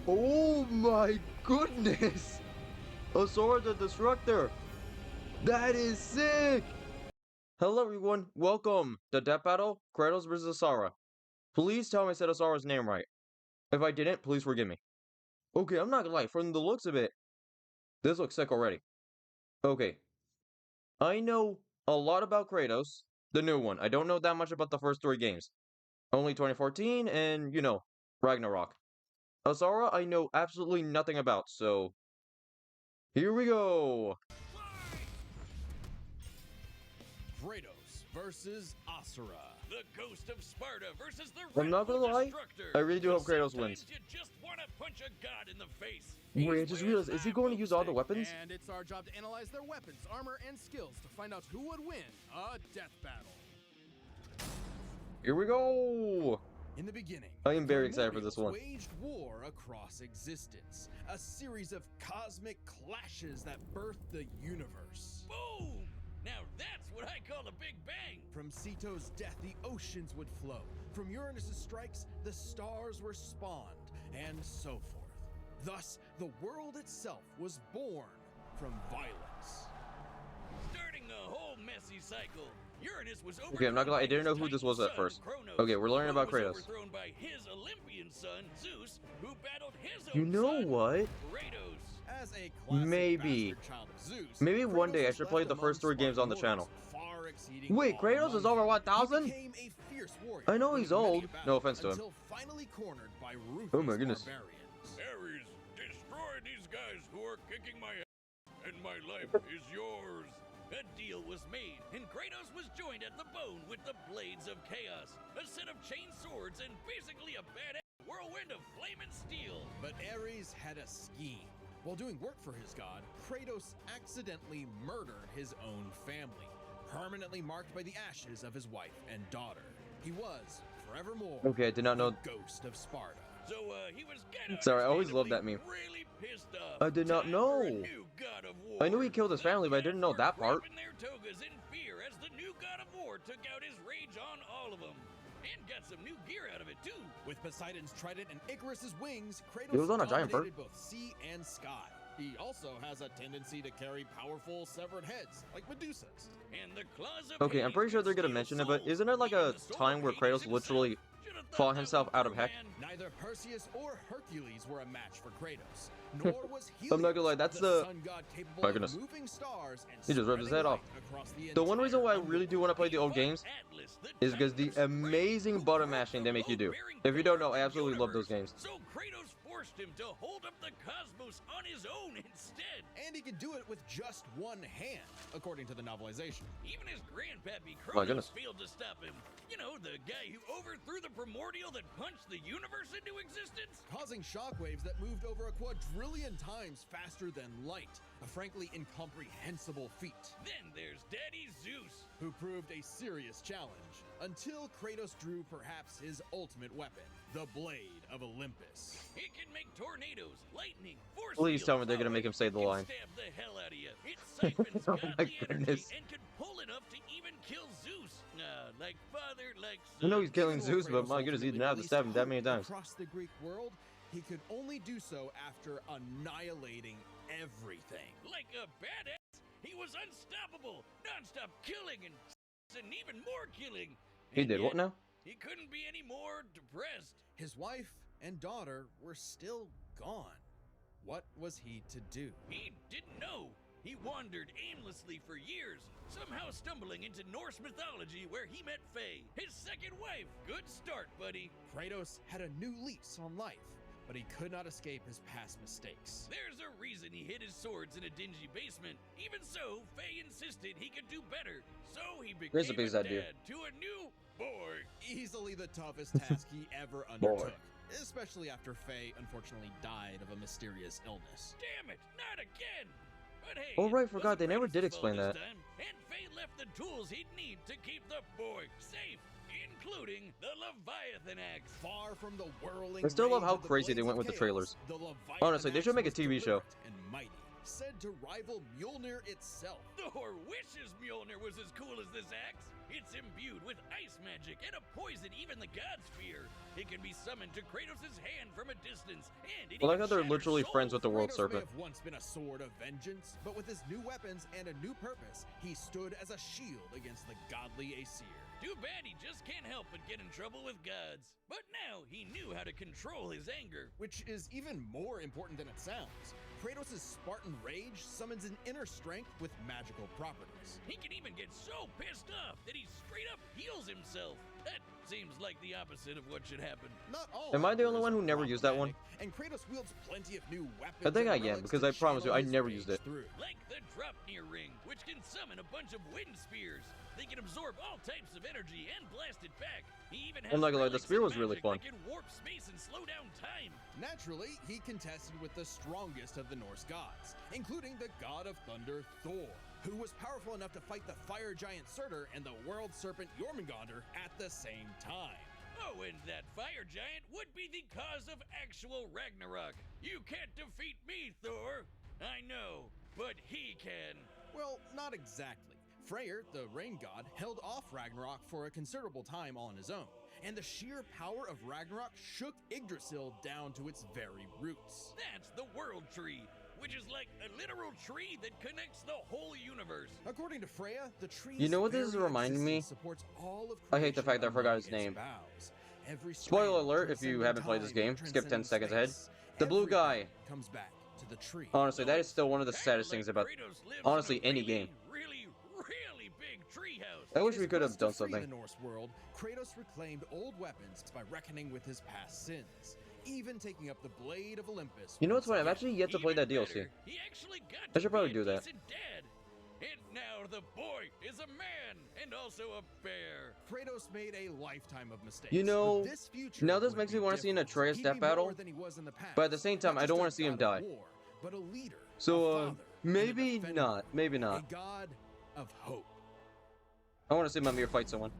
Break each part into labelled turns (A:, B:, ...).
A: Oh my goodness! Asura the Destructor! That is sick! Hello everyone, welcome to Death Battle, Kratos vs Asura. Please tell me I said Asura's name right. If I didn't, please forgive me. Okay, I'm not gonna lie, from the looks of it, this looks sick already. Okay, I know a lot about Kratos, the new one. I don't know that much about the first three games. Only 2014 and, Ragnarok. Asura I know absolutely nothing about, so here we go!
B: Kratos versus Asura.
C: The ghost of Sparta versus the
A: I'm not gonna lie,
C: Destructor.
A: I really do hope Kratos
C: Sometimes
A: wins.
C: You just want to punch a god in the face.
A: Wait, I just realized, is he going to use all the weapons?
B: And it's our job to analyze their weapons, armor, and skills to find out who would win a death battle.
A: Here we go!
B: In the beginning,
A: I am very excited for this one.
B: Waged war across existence, a series of cosmic clashes that birthed the universe.
C: Boom! Now that's what I call a big bang.
B: From Ceto's death, the oceans would flow. From Uranus's strikes, the stars were spawned, and so forth. Thus, the world itself was born from violence.
C: Starting a whole messy cycle. Uranus was
A: Okay, I'm not gonna lie, I didn't know who this was at first. Okay, we're learning about Kratos.
C: Overthrown by his Olympian son, Zeus, who battled his
A: You
C: own
A: know
C: son,
A: what?
C: Kratos.
B: As a classic
A: Maybe.
B: bastard child of Zeus,
A: Maybe one
B: Kratos
A: day I
B: was
A: should
B: left
A: play the
B: among
A: first three games on the
B: Spartan
A: channel.
B: warriors, far exceeding
A: Wait,
B: all
A: Kratos is
B: among
A: over
B: them.
A: 1,000?
B: He became a fierce warrior,
A: I know
B: winning
A: he's old.
B: many a
A: No
B: battle
A: offense to him.
B: until finally cornered by ruthless
A: Oh my goodness.
B: barbarians.
C: Ares, destroy these guys who are kicking my ass, and my life is yours. A deal was made, and Kratos was joined at the bone with the Blades of Chaos, a set of chain swords and basically a badass whirlwind of flame and steel.
B: But Ares had a scheme. While doing work for his god, Kratos accidentally murdered his own family, permanently marked by the ashes of his wife and daughter. He was, forevermore,
A: Okay, I did not know.
B: the ghost of Sparta.
C: So he was kinda
A: Sorry, I always loved that
C: understandably
A: meme.
C: really pissed off.
A: I did not
C: Time for a
A: know.
C: new god of war.
A: I knew he killed his family, but I didn't know that part.
C: Dropping their togas in fear as the new god of war took out his rage on all of them. And got some new gear out of it too.
B: With Poseidon's trident and Icarus's wings, Kratos
A: He was on a giant bird.
B: dominated both sea and sky. He also has a tendency to carry powerful severed heads, like Medusa's.
C: And the claws of
A: Okay, I'm pretty sure they're gonna mention it, but isn't it like a time where Kratos literally fought himself out of heck?
B: Neither Perseus or Hercules were a match for Kratos, nor was Helios,
A: I'm not gonna lie, that's the-
B: sun god capable
A: My
B: of
A: goodness.
B: moving stars and
A: He just ripped his
B: spreading
A: head off.
B: light across the
A: The one
B: entire
A: reason why I really do want to play the old games is because the amazing button mashing they make you do. If you don't know, I absolutely love those games.
C: So Kratos forced him to hold up the cosmos on his own instead.
B: And he could do it with just one hand, according to the novelization.
C: Even his grandpappy
A: My goodness.
C: Kratos failed to stop him. You know, the guy who overthrew the primordial that punched the universe into existence?
B: Causing shockwaves that moved over a quadrillion times faster than light. A frankly incomprehensible feat.
C: Then there's Daddy Zeus.
B: Who proved a serious challenge, until Kratos drew perhaps his ultimate weapon, the Blade of Olympus.
C: It can make tornadoes, lightning, force
A: Please tell me
C: fields,
A: they're gonna make him say the
C: it can
A: line.
C: Stab the hell out of you. It siphons
A: Oh
C: godly
A: my
C: energy
A: goodness.
C: and could pull enough to even kill Zeus. Like father, like
A: I
C: son.
A: know he's killing
B: Even though
A: Zeus, but
B: Kratos
A: my goodness, he didn't have to
B: ultimately
A: stab him that
B: released
A: many
B: hope
A: times.
B: Across the Greek world, he could only do so after annihilating everything.
C: Like a badass, he was unstoppable, non-stop killing and even more killing.
A: He
C: And
A: did what
C: yet,
A: now?
C: He couldn't be any more depressed.
B: His wife and daughter were still gone. What was he to do?
C: He didn't know. He wandered aimlessly for years, somehow stumbling into Norse mythology where he met Faye, his second wife. Good start, buddy.
B: Kratos had a new lease on life, but he could not escape his past mistakes.
C: There's a reason he hid his swords in a dingy basement. Even so, Faye insisted he could do better. So he became
A: Here's a
C: a
A: piece
C: dad
A: I do.
C: to a new boy.
B: Easily the toughest task he ever undertook, especially after Faye unfortunately died of a mysterious illness.
C: Damn it, not again! But hey,
A: Oh, right,
C: it
A: forgot, they
C: wasn't
A: never did
C: Kratos' fault
A: explain
C: this
A: that.
C: time, and Faye left the tools he'd need to keep the boy safe, including the Leviathan axe.
B: Far from the whirling
A: I still love
B: rage
A: how
B: of the
A: crazy they
B: Blades
A: went
B: of
A: with the
B: Chaos,
A: trailers.
B: the Leviathan
A: Honestly, they should make a
B: axe
A: TV
B: was
A: show.
B: deliberate and mighty, said to rival Mjolnir itself.
C: Thor wishes Mjolnir was as cool as this axe. It's imbued with ice magic and a poison even the gods fear. It can be summoned to Kratos' hand from a distance, and it
A: Well, I
C: even
A: like how they're
C: shatters
A: literally
C: souls.
A: friends with the World
B: Kratos
A: Serpent.
B: may have once been a sword of vengeance, but with his new weapons and a new purpose, he stood as a shield against the godly Aesir.
C: Too bad he just can't help but get in trouble with gods. But now he knew how to control his anger.
B: Which is even more important than it sounds. Kratos' Spartan rage summons an inner strength with magical properties.
C: He can even get so pissed off that he straight up heals himself. That seems like the opposite of what should happen.
B: Not all
A: Am I the only
B: emperors
A: one who
B: are
A: never used that one?
B: problematic, And Kratos wields plenty of new weapons.
A: I think
B: and
A: I am,
B: relics
A: because
B: to
A: I promise you,
B: channel
A: I
B: his
A: never
B: rage
A: used it.
B: through.
C: Like the Draupnir ring, which can summon a bunch of wind spears. They can absorb all types of energy and blast it back. He even has
A: I'm not gonna lie, the
C: relics
A: spear
C: and
A: was really
C: magic
A: fun.
C: that can warp space and slow down time.
B: Naturally, he contested with the strongest of the Norse gods, including the god of thunder Thor, who was powerful enough to fight the fire giant Surtur and the world serpent Jormungandr at the same time.
C: Oh, and that fire giant would be the cause of actual Ragnarok. You can't defeat me, Thor. I know, but he can.
B: Well, not exactly. Freyr, the rain god, held off Ragnarok for a considerable time on his own, and the sheer power of Ragnarok shook Yggdrasil down to its very roots.
C: That's the world tree, which is like a literal tree that connects the whole universe.
B: According to Freya, the tree.
A: You know what this is reminding me?
B: Supports all of
A: I hate the fact that I
B: creation
A: forgot his
B: among its
A: name.
B: boughs. Every
A: Spoiler
B: strand
A: alert if you
B: transcending
A: haven't played this
B: time,
A: game, skip 10
B: transcending
A: seconds ahead.
B: space.
A: The blue
B: Everything
A: guy.
B: comes back to the tree.
A: Honestly, that is still one of the
C: Kinda
A: saddest
C: like
A: things about
C: Kratos lives
A: honestly
C: in a
A: any
C: really,
A: game.
C: really big treehouse.
A: I wish
B: In
A: we
B: his
A: could have
B: quest to
A: done
B: free
A: something.
B: The Norse world, Kratos reclaimed old weapons by reckoning with his past sins, even taking up the blade of Olympus.
A: You know what's
B: once
A: funny? I've
B: again.
A: actually yet to play
C: Even
A: that DLC.
C: better, he actually got
A: I
C: to
A: should probably
C: be
A: do
C: a
A: that.
C: decent dad. And now the boy is a man and also a bear.
B: Kratos made a lifetime of mistakes.
A: You know,
B: but this future
A: now this
B: would
A: makes
B: be
A: me want to see an
B: different.
A: Atreus
B: He'd
A: death
B: be
A: battle,
B: more than he was in the past.
A: but at the same time,
B: Not
A: I don't
B: just
A: want
B: a
A: to see him
B: god of
A: die.
B: war, but a leader,
A: So,
B: a father, and a
A: maybe
B: defender,
A: not. Maybe not.
B: A god of hope.
A: I want to see Mimir fight someone.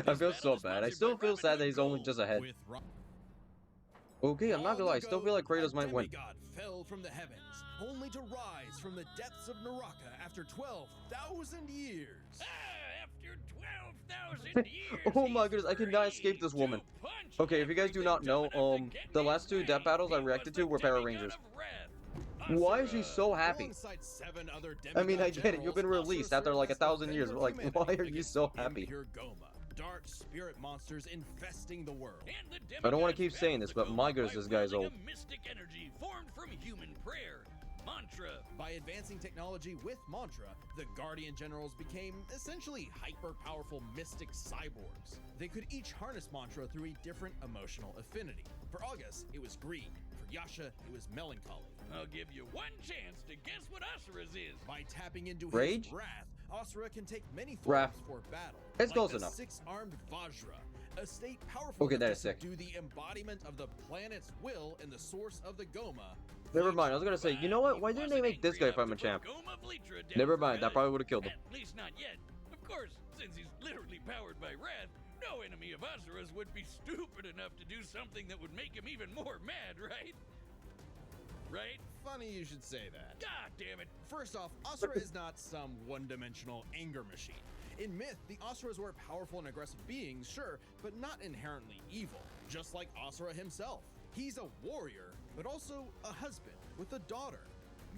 A: I feel so bad. I still feel sad that he's only just ahead.
B: With Ra-
A: Okay, I'm not gonna lie. I still feel like
B: Long
A: Kratos
B: ago,
A: might
B: a
A: win.
B: demigod fell from the heavens, only to rise from the depths of Naraka after 12,000 years.
C: After 12,000 years.
A: Oh my
C: he's
A: goodness, I cannot escape this
C: free
A: woman.
C: to punch
A: Okay, if you guys do
C: everything
A: not know,
C: tough enough to get
A: the
C: me
A: last two
C: back.
A: death battles I
C: He
A: reacted
C: was
A: to were
C: the
A: Power
C: demigod
A: Rangers.
C: of wrath.
A: Why is she
C: Asura.
A: so happy?
B: Alongside 7 other
A: I mean, I
B: demigod
A: get it. You've been
B: generals,
A: released
B: Asura
A: after like
B: served as
A: 1,000
B: the
A: years, but like,
B: defender of
A: why are
B: humanity
A: you so
B: against
A: happy?
B: impure Goma, dark spirit monsters infesting the world.
C: And the
A: I don't want to
C: demigods
A: keep saying
C: battled
A: this,
C: the
A: but my
C: Goma
A: goodness,
C: by
A: this guy's
C: wielding
A: old.
C: a mystic energy formed from human prayer. Mantra.
B: By advancing technology with Mantra, the Guardian Generals became essentially hyper-powerful mystic cyborgs. They could each harness Mantra through a different emotional affinity. For August, it was greed. For Yasha, it was melancholy.
C: I'll give you one chance to guess what Asura's is.
B: By tapping into
A: Rage?
B: his wrath, Asura can take many
A: Wrath.
B: forms for battle.
A: It's
B: like
A: close
B: the
A: enough.
B: 6-armed Vajra, a state powerful
A: Okay, that
B: enough
A: is
B: to
A: sick.
B: subdue the embodiment of the planet's will and the source of the Goma.
A: Never mind, I was gonna say, you know what? Why didn't they make this guy fight Machamp? Never mind, that probably would have killed him.
C: At least not yet. Of course, since he's literally powered by wrath, no enemy of Asura's would be stupid enough to do something that would make him even more mad, right? Right?
B: Funny you should say that.
C: God damn it.
B: First off, Asura is not some one-dimensional anger machine. In myth, the Asuras were powerful and aggressive beings, sure, but not inherently evil, just like Asura himself. He's a warrior, but also a husband with a daughter,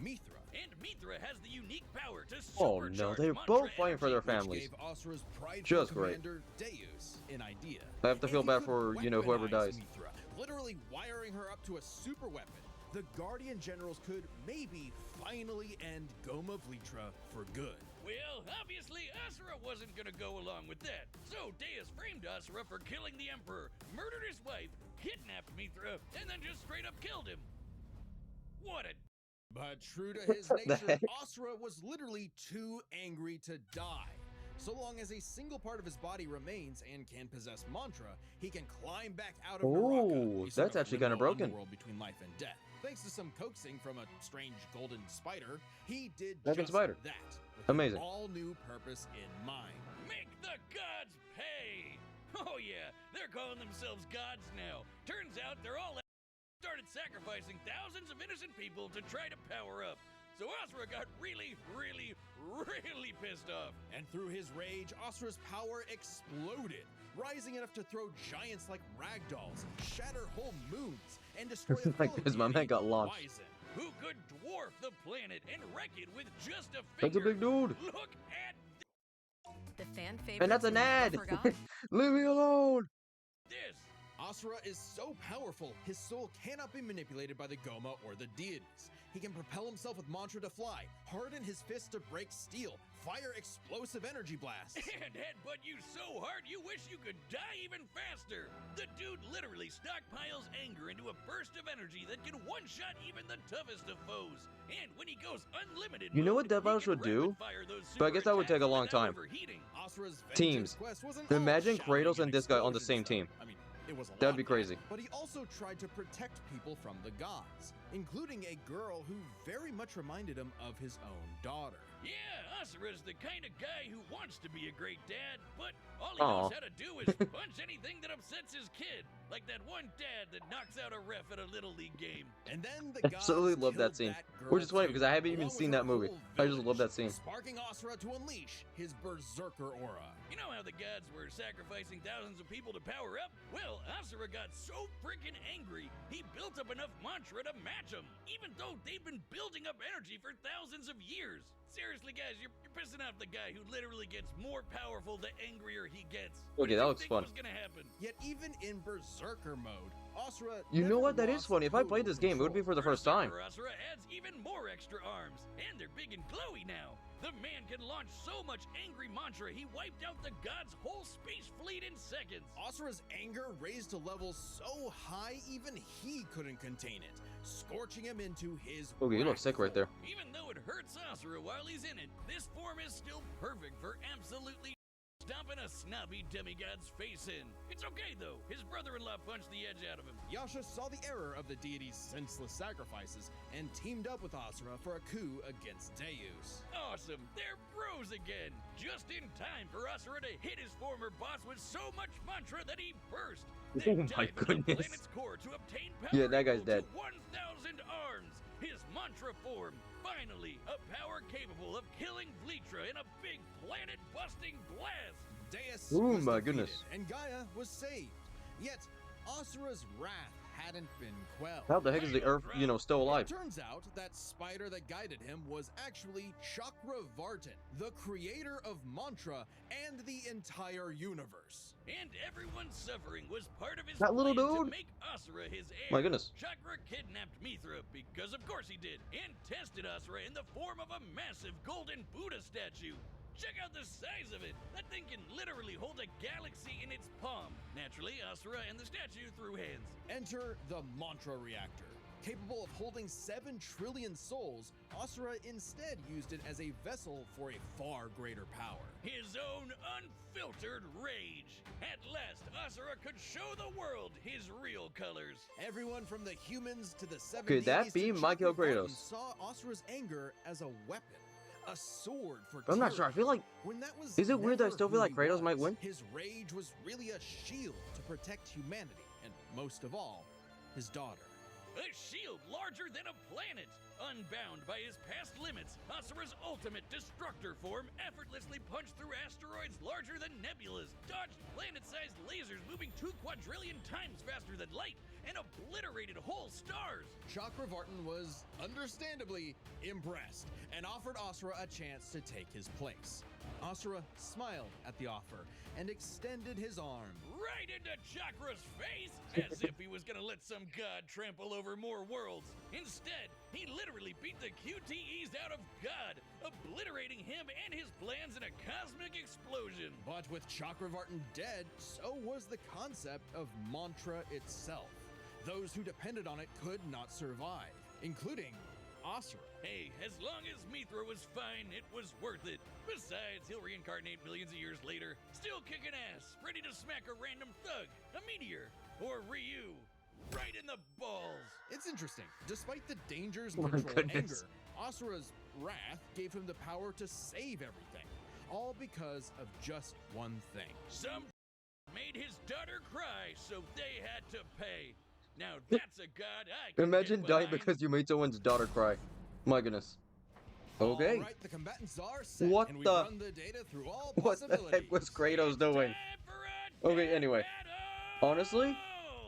B: Mithra.
C: And Mithra has the unique power to
A: Oh
C: supercharge
A: no, they're
C: Mantra
A: both fighting for their
C: energy.
A: families.
B: Which gave Asura's prideful
A: Just great.
B: commander Deus an idea.
A: I have to
B: And
A: feel
B: he
A: bad
B: could
A: for, you know, whoever
B: weaponize
A: dies.
B: Mithra, literally wiring her up to a super weapon. The Guardian Generals could maybe finally end Goma Vlitra for good.
C: Well, obviously, Asura wasn't gonna go along with that. So Deus framed Asura for killing the Emperor, murdered his wife, kidnapped Mithra, and then just straight up killed him. What a...
B: But true to his
A: The
B: nature,
A: heck?
B: Asura was literally too angry to die. So long as a single part of his body remains and can possess Mantra, he can climb back out of Naraka.
A: Ooh,
B: a sort
A: that's
B: of
A: actually kinda
B: limbo
A: broken.
B: underworld between life and death. Thanks to some coaxing from a strange golden spider, he did
A: Dragon
B: just
A: spider.
B: that. With
A: Amazing.
B: An all new purpose in mind.
C: Make the gods pay! Oh yeah, they're calling themselves gods now. Turns out they're all started sacrificing thousands of innocent people to try to power up. So Asura got really pissed off.
B: And through his rage, Asura's power exploded, rising enough to throw giants like ragdolls, shatter whole moons, and destroy a
A: Like
B: fellow
A: this, my man
B: deity,
A: got launched.
B: Wyzen.
C: Who could dwarf the planet and wreck it with just a finger.
A: That's a big dude.
C: Look at
D: The fan favorite.
A: And that's an ad. Leave me alone.
C: this.
B: Asura is so powerful, his soul cannot be manipulated by the Goma or the deities. He can propel himself with mantra to fly, harden his fists to break steel, fire explosive energy blasts.
C: And headbutt you so hard you wish you could die even faster. The dude literally stockpiles anger into a burst of energy that can one-shot even the toughest of foes. And when he goes unlimited,
A: You know
C: mode,
A: what Death
C: he
A: Battles
C: can
A: would do?
C: rapid-fire those
A: But I guess that would take a
C: super
A: long
C: attacks
A: time.
C: without overheating.
B: Asura's
A: Teams.
B: vengeance quest wasn't
A: Imagine
B: all shouting
A: Kratos and this guy on the
B: explosions
A: same
B: and
A: team.
B: stuff. I mean, it was a
A: That'd
B: lot,
A: be crazy.
B: But he also tried to protect people from the gods, including a girl who very much reminded him of his own daughter.
C: Yeah, Asura's the kind of guy who wants to be a great dad, but all he
A: Aw.
C: knows how to do is punch anything that upsets his kid. Like that one dad that knocks out a ref at a Little League game.
B: And then the gods
A: Absolutely love that
B: killed
A: scene.
B: girl
A: Which is funny
B: too,
A: because I haven't even
B: along
A: seen
B: with
A: that
B: her
A: movie.
B: whole
A: I just love that
B: village,
A: scene.
B: Sparking Asura to unleash his berserker aura.
C: You know how the gods were sacrificing thousands of people to power up? Well, Asura got so freaking angry, he built up enough mantra to match them, even though they've been building up energy for thousands of years. Seriously, guys, you're pissing off the guy who literally gets more powerful the angrier he gets. What
A: Okay,
C: did
A: that
C: you
A: looks
C: think
A: fun.
C: was gonna happen?
B: Yet even in berserker mode, Asura
A: You know
B: never
A: what? That is
B: lost
A: funny. If I
B: total
A: played this game, it would be
B: control.
A: for the first time.
C: Berserker Asura adds even more extra arms, and they're big and glowy now. The man can launch so much angry mantra, he wiped out the god's whole space fleet in seconds.
B: Asura's anger raised to levels so high even he couldn't contain it, scorching him into his
A: Okay, you look
B: wrath
A: sick right there.
C: Even though it hurts Asura while he's in it, this form is still perfect for absolutely stomping a snobby demigod's face in. It's okay though, his brother-in-law punched the edge out of him.
B: Yasha saw the error of the deity's senseless sacrifices and teamed up with Asura for a coup against Deus.
C: Awesome, they're bros again! Just in time for Asura to hit his former boss with so much mantra that he burst.
A: Oh
C: Then
A: my
C: dive into the
A: goodness.
C: planet's core to obtain power
A: Yeah, that guy's
C: equal to
A: dead.
C: 1,000 arms. His mantra form. Finally, a power capable of killing Vlitra in a big planet-busting blast.
B: Deus
A: Oh
B: was
A: my
B: defeated,
A: goodness.
B: and Gaia was saved. Yet Asura's wrath hadn't been quelled.
A: How the heck is the Earth, still alive?
B: It turns out that spider that guided him was actually Chakravartin, the creator of mantra and the entire universe.
C: And everyone's suffering was part of his
A: That little
C: plan to
A: dude?
C: make Asura his heir.
A: My goodness.
C: Chakra kidnapped Mithra, because of course he did, and tested Asura in the form of a massive golden Buddha statue. Check out the size of it! That thing can literally hold a galaxy in its palm. Naturally, Asura and the statue threw hands.
B: Enter the mantra reactor. Capable of holding 7 trillion souls, Asura instead used it as a vessel for a far greater power.
C: His own unfiltered rage. At last, Asura could show the world his real colors.
B: Everyone from the humans to the 7
A: Could that
B: deities to
A: be Michael
B: Chakravartin
A: Kratos?
B: saw Asura's anger as a weapon, a sword for
A: I'm not sure. I
B: tyranny.
A: feel like
B: When that was
A: Is it weird that I
B: never
A: still feel
B: who
A: like
B: he
A: Kratos might
B: was.
A: win?
B: His rage was really a shield to protect humanity, and most of all, his daughter.
C: A shield larger than a planet! Unbound by his past limits, Asura's ultimate destructor form effortlessly punched through asteroids larger than nebulas, dodged planet-sized lasers moving 2 quadrillion times faster than light, and obliterated whole stars!
B: Chakravartin was understandably impressed and offered Asura a chance to take his place. Asura smiled at the offer and extended his arm.
C: Right into Chakra's face, as if he was gonna let some god trample over more worlds. Instead, he literally beat the QTEs out of God, obliterating him and his plans in a cosmic explosion.
B: But with Chakravartin dead, so was the concept of mantra itself. Those who depended on it could not survive, including Asura.
C: Hey, as long as Mithra was fine, it was worth it. Besides, he'll reincarnate millions of years later, still kicking ass, ready to smack a random thug, a meteor, or Ryu, right in the balls.
B: It's interesting. Despite the dangers,
A: Oh my
B: control, and
A: goodness.
B: anger, Asura's wrath gave him the power to save everything, all because of just one thing.
C: Some made his daughter cry, so they had to pay. Now that's a god I can
A: Imagine
C: get
A: dying
C: behind.
A: because you made someone's daughter cry. My goodness. Okay.
B: Alright, the combatants are set,
A: What
B: and we've
A: the-
B: run the data through all
A: What the heck was
B: possibilities.
A: Kratos doing?
C: Time for a
A: Okay, anyway.
C: battle!
A: Honestly,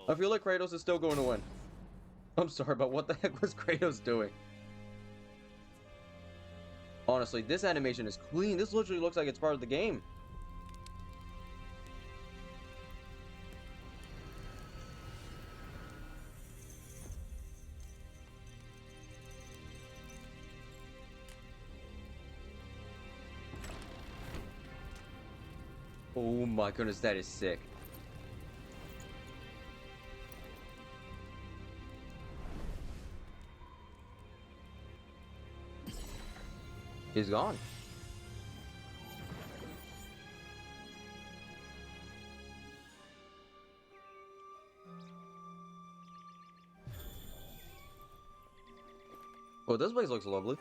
A: I feel like Kratos is still going to win. I'm sorry, but what the heck was Kratos doing? Honestly, this animation is clean. This literally looks like it's part of the game. Oh my goodness, that is sick. He's gone. Oh, this place looks lovely.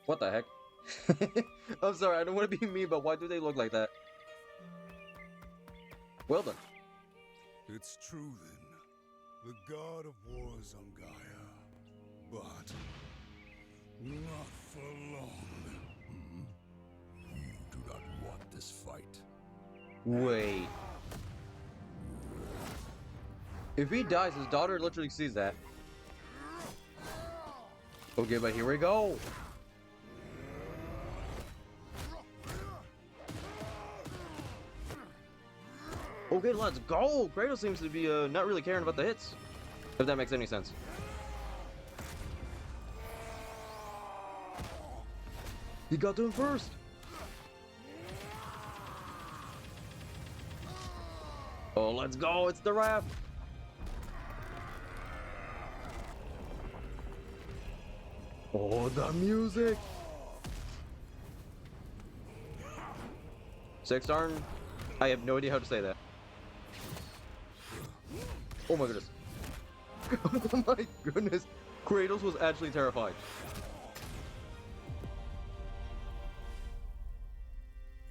A: What the heck? I'm sorry, I don't want to be mean, but why do they look like that? Well done.
E: It's true then. The god of war is on Gaia. But not for long. You do not want this fight.
A: Wait. If he dies, his daughter literally sees that. Okay, but here we go. Okay, let's go. Kratos seems to be not really caring about the hits. If that makes any sense. He got to him first. Oh, let's go. It's the raft. Oh, the music. Six Arn. I have no idea how to say that. Oh my goodness. Oh my goodness. Kratos was actually terrified.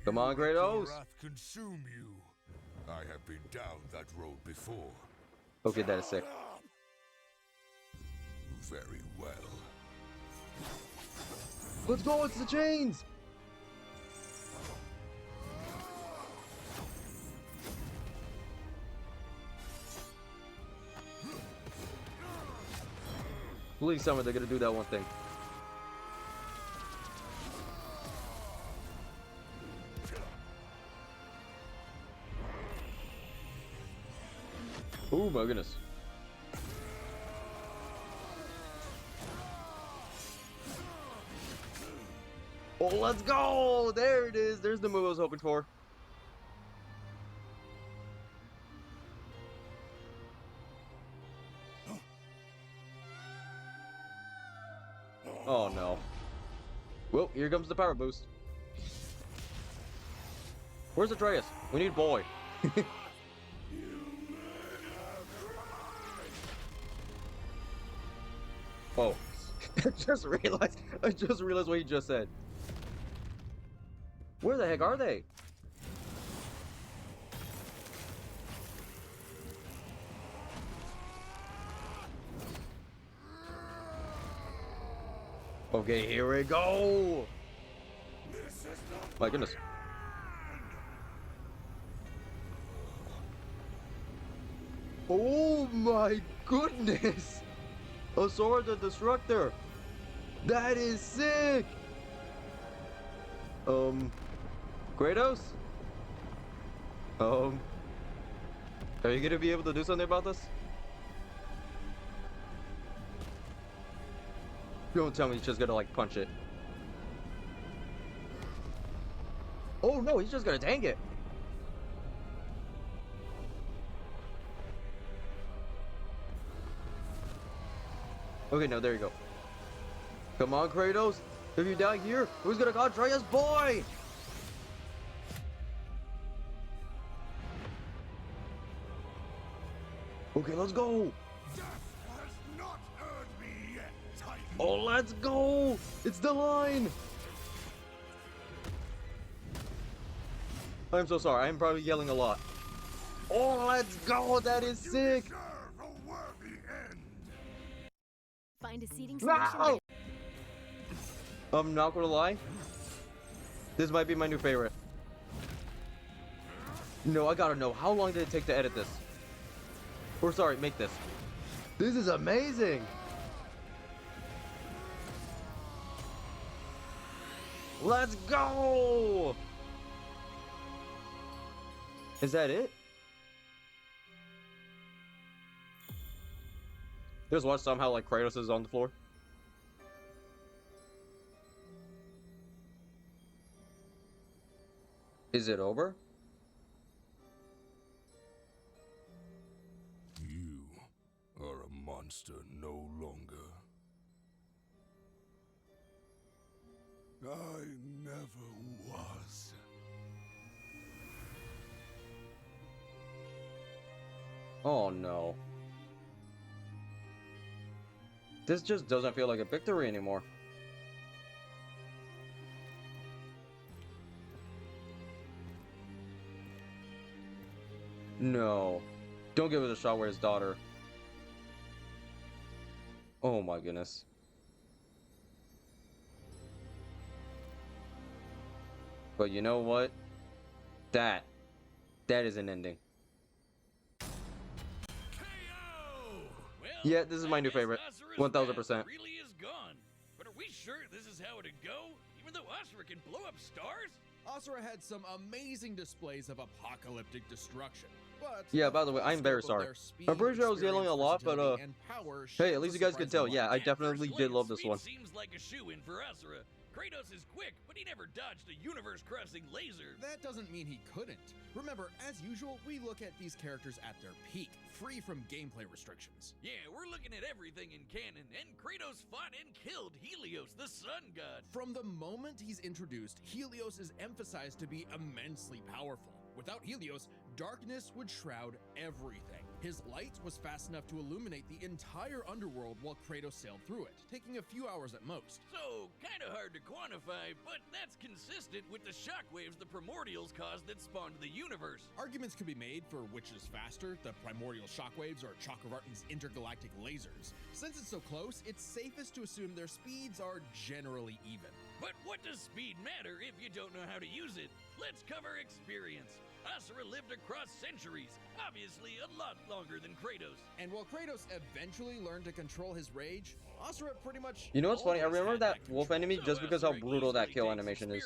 A: Come on,
E: You let your
A: Kratos.
E: wrath consume you. I have been down that road before.
A: Okay, that is sick.
E: Very well.
A: Let's go, it's the chains! Please tell me they're gonna do that one thing. Oh my goodness. Oh, let's go! There it is. There's the move I was hoping for. Oh no. Well, here comes the power boost. Where's Atreus? We need boy. Oh. I just realized what he just said. Where the heck are they? Okay, here we go. My goodness. Oh my goodness. Asura the Destructor. That is sick. Kratos? Are you gonna be able to do something about this? Don't tell me he's just gonna like punch it. Oh no, he's just gonna tank it. Okay, no, there you go. Come on, Kratos. If you die here, who's gonna call Atreus boy? Okay, let's go.
E: Death has not heard me yet, Titan.
A: Oh, let's go. It's the line. I'm so sorry. I'm probably yelling a lot. Oh, let's go. That is
E: You
A: sick.
E: deserve
D: Find a seating solution.
A: No! I'm not gonna lie. This might be my new favorite. No, I gotta know. How long did it take to edit this? Or sorry, make this. This is amazing! Let's go! Is that it? Just watch somehow like Kratos is on the floor. Is it over?
E: You are a monster no longer. I never was.
A: Oh no. This just doesn't feel like a victory anymore. No. Don't give it a shot where his daughter. Oh my goodness. But you know what? That is an ending.
C: Well,
A: Yeah, this is my
C: I
A: new
C: guess
A: favorite.
C: Asura's
A: 1000%.
C: wrath really is gone. But are we sure this is how it'd go? Even though Asura can blow up stars?
B: Asura had some amazing displays of apocalyptic destruction. But
A: Yeah, by the way, I'm very sorry. I'm pretty sure I was yelling a lot, but hey, at least you guys could tell. Yeah, I definitely did love this one.
C: Seems like a shoo-in for Asura. Kratos is quick, but he never dodged a universe-crossing laser.
B: That doesn't mean he couldn't. Remember, as usual, we look at these characters at their peak, free from gameplay restrictions.
C: Yeah, we're looking at everything in canon, and Kratos fought and killed Helios, the sun god.
B: From the moment he's introduced, Helios is emphasized to be immensely powerful. Without Helios, darkness would shroud everything. His light was fast enough to illuminate the entire underworld while Kratos sailed through it, taking a few hours at most.
C: So, kinda hard to quantify, but that's consistent with the shockwaves the primordials caused that spawned the universe.
B: Arguments could be made for which is faster, the primordial shockwaves or Chakravartin's intergalactic lasers. Since it's so close, it's safest to assume their speeds are generally even.
C: But what does speed matter if you don't know how to use it? Let's cover experience. Asura lived across centuries, obviously a lot longer than Kratos.
B: And while Kratos eventually learned to control his rage, Asura pretty much.
A: You know what's funny? I
B: always
A: remember
B: had
A: that wolf
B: control.
A: enemy just because how brutal that kill animation is.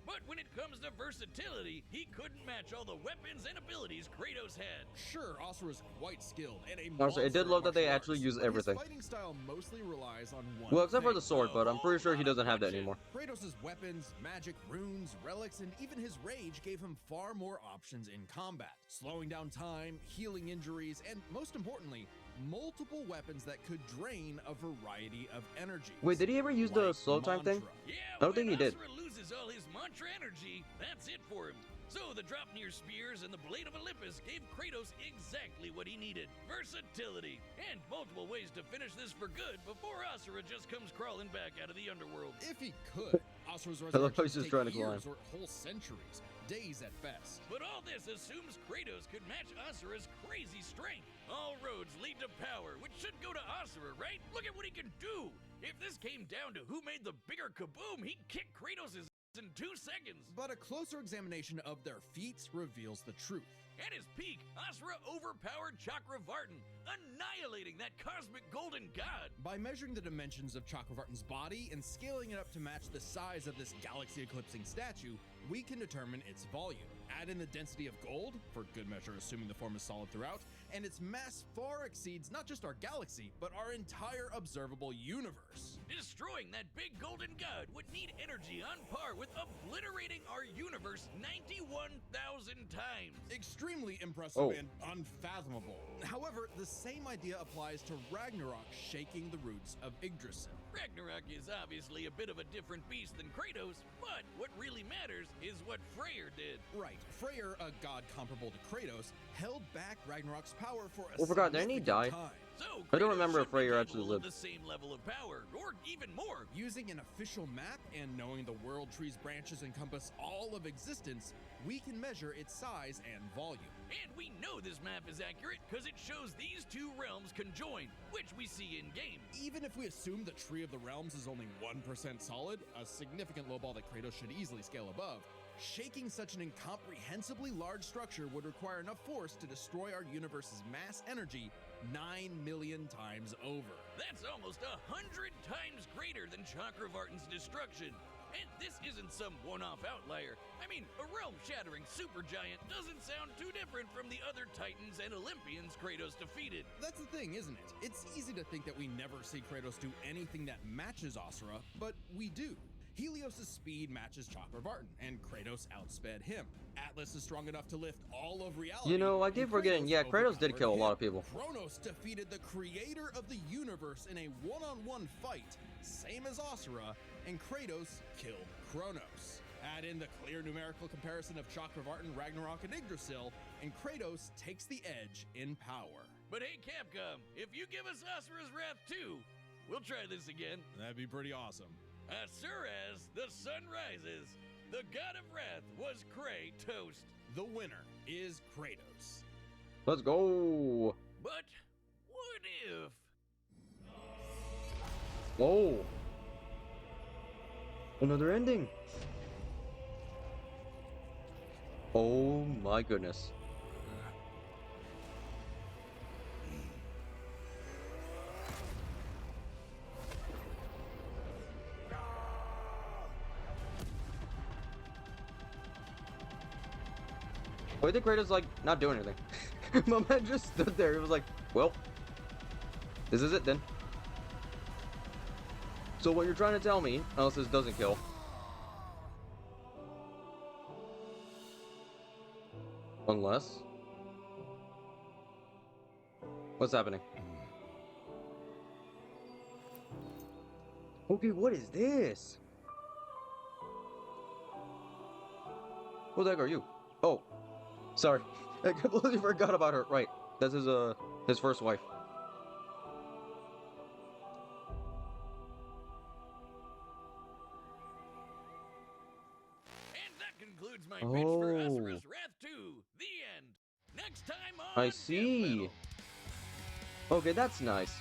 C: But when it comes to versatility, he couldn't match all the weapons and abilities Kratos had.
B: Sure, Asura's quite skilled and a
A: Honestly, I did
B: monster
A: love
B: at
A: that they
B: martial
A: actually
B: arts,
A: use
B: but
A: everything.
B: His fighting style mostly relies on one
A: Well, except for
B: thing.
A: the sword, but I'm pretty sure he doesn't have that anymore.
B: Kratos' weapons, magic, runes, relics, and even his rage gave him far more options in combat, slowing down time, healing injuries, and most importantly, multiple weapons that could drain a variety of energy.
A: Wait, did he ever use the slow time thing?
C: Yeah,
A: I don't think he did.
C: Asura loses all his mantra energy, that's it for him. So the Dropnir spears and the Blade of Olympus gave Kratos exactly what he needed. Versatility, and multiple ways to finish this for good before Asura just comes crawling back out of the underworld.
B: If he could, Asura's
A: I love how he's
B: resurrection
A: just
B: take
A: trying to climb.
B: years or whole centuries, days at best.
C: But all this assumes Kratos could match Asura's crazy strength. All roads lead to power, which should go to Asura, right? Look at what he can do! If this came down to who made the bigger kaboom, he'd kick Kratos' in 2 seconds.
B: But a closer examination of their feats reveals the truth.
C: At his peak, Asura overpowered Chakravartin, annihilating that cosmic golden god.
B: By measuring the dimensions of Chakravartin's body and scaling it up to match the size of this galaxy-eclipsing statue, we can determine its volume. Add in the density of gold, for good measure assuming the form is solid throughout, and its mass far exceeds not just our galaxy, but our entire observable universe.
C: Destroying that big golden god would need energy on par with obliterating our universe 91,000 times.
B: Extremely impressive
A: Oh.
B: and unfathomable. However, the same idea applies to Ragnarok shaking the roots of Yggdrasil.
C: Ragnarok is obviously a bit of a different beast than Kratos, but what really matters is what Freyr did.
B: Right, Freyr, a god comparable to Kratos, held back Ragnarok's power for a
A: Oh, forgot, didn't he
B: significant
A: die?
B: time.
C: So
A: I don't
C: Kratos
A: remember if
C: should be
A: Freyr actually
C: capable of
A: lived.
C: the same level of power, or even more.
B: Using an official map and knowing the world tree's branches encompass all of existence, we can measure its size and volume.
C: And we know this map is accurate because it shows these two realms conjoined, which we see in game.
B: Even if we assume the Tree of the Realms is only 1% solid, a significant lowball that Kratos should easily scale above, shaking such an incomprehensibly large structure would require enough force to destroy our universe's mass energy 9 million times over.
C: That's almost 100 times greater than Chakravartin's destruction. And this isn't some one-off outlier. I mean, a realm-shattering supergiant doesn't sound too different from the other Titans and Olympians Kratos defeated.
B: That's the thing, isn't it? It's easy to think that we never see Kratos do anything that matches Asura, but we do. Helios' speed matches Chakravartin, and Kratos outsped him. Atlas is strong enough to lift all of reality.
A: You know, I
B: and
A: keep forgetting,
B: Kratos
A: yeah, Kratos did
B: overpowered
A: kill a lot
B: him.
A: of people.
B: Kronos defeated the creator of the universe in a one-on-one fight, same as Asura, and Kratos killed Kronos. Add in the clear numerical comparison of Chakravartin, Ragnarok, and Yggdrasil, and Kratos takes the edge in power.
C: But hey, Capcom, if you give us Asura's Wrath too, we'll try this again.
B: That'd be pretty awesome.
C: As the sun rises, the god of wrath was Kratos.
B: The winner is Kratos.
A: Let's go.
C: But what if?
A: Oh. Another ending. Oh my goodness. Why did Kratos like not do anything? My man just stood there. He was like, well, this is it then. So what you're trying to tell me, unless this doesn't kill. Unless. What's happening? Okay, what is this? Who the heck are you? Oh, sorry. I completely forgot about her. Right, that's his first wife.
C: And that concludes my pitch for
A: Oh.
C: Asura's Wrath 2, the end. Next time on
A: I
C: Death
A: see.
C: Metal.
A: Okay, that's nice.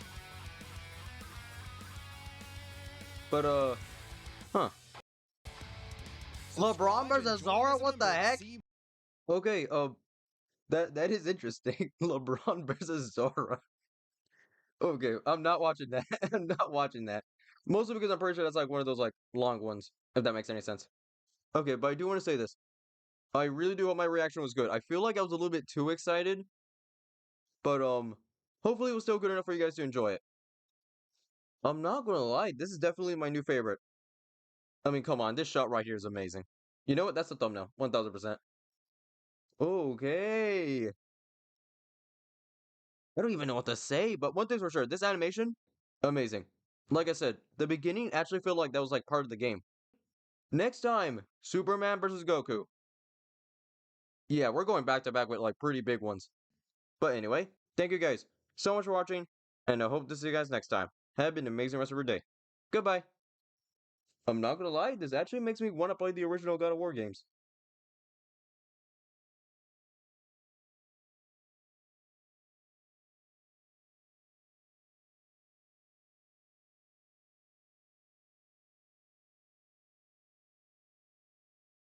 A: But huh. LeBron versus Zara? What the heck? Okay, that is interesting. LeBron versus Zara. Okay, I'm not watching that. I'm not watching that. Mostly because I'm pretty sure that's like one of those like long ones, if that makes any sense. Okay, but I do want to say this. I really do hope my reaction was good. I feel like I was a little bit too excited, but hopefully it was still good enough for you guys to enjoy it. I'm not gonna lie, this is definitely my new favorite. I mean, come on, this shot right here is amazing. You know what? That's the thumbnail, 1000%. Okay. I don't even know what to say, but one thing's for sure, this animation, amazing. Like I said, the beginning actually felt like that was like part of the game. Next time, Superman versus Goku. Yeah, we're going back to back with like pretty big ones. But anyway, thank you guys so much for watching, and I hope to see you guys next time. Have an amazing rest of your day. Goodbye. I'm not gonna lie, this actually makes me want to play the original God of War games.